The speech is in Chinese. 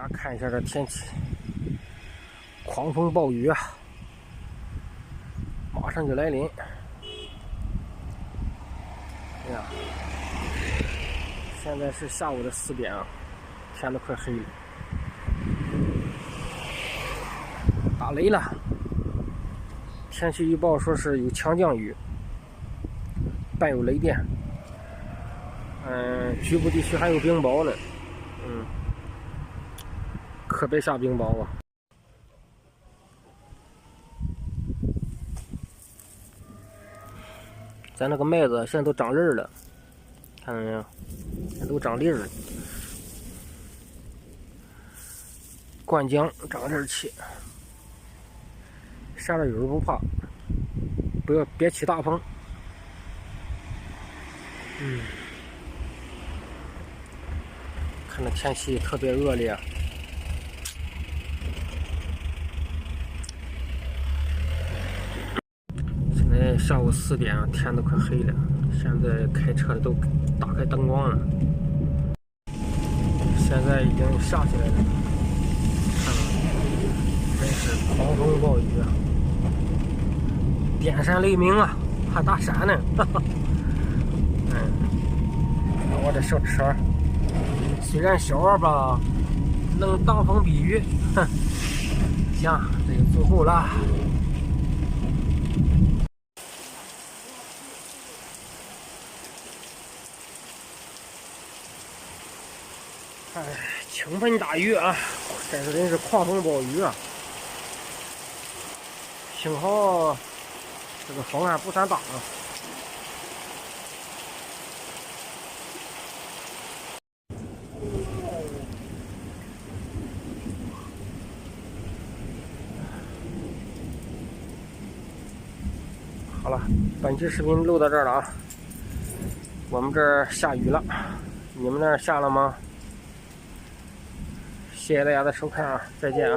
大家看一下这天气，狂风暴雨啊，马上就来临。哎呀，现在是下午的4点啊，天都快黑了，打雷了。天气预报说是有强降雨，伴有雷电。局部地区还有冰雹呢。可别下冰雹啊！咱那个麦子现在都长粒儿了，看到没有？现在都长粒儿了。灌浆长粒儿起，下点雨不怕，别起大风。看这天气特别恶劣。现在下午4点啊，天都快黑了。现在开车的都打开灯光了。现在已经下起来了，看到真是狂风暴雨啊，电闪雷鸣啊，还打闪呢。我这小车虽然小吧，能挡风避雨。行，这就最后了。倾盆大雨啊，这是真是狂风暴雨啊！幸好这个风还不算大啊。好了，本期视频录到这儿了啊。我们这儿下雨了，你们那儿下了吗？谢谢大家的收看啊，再见啊。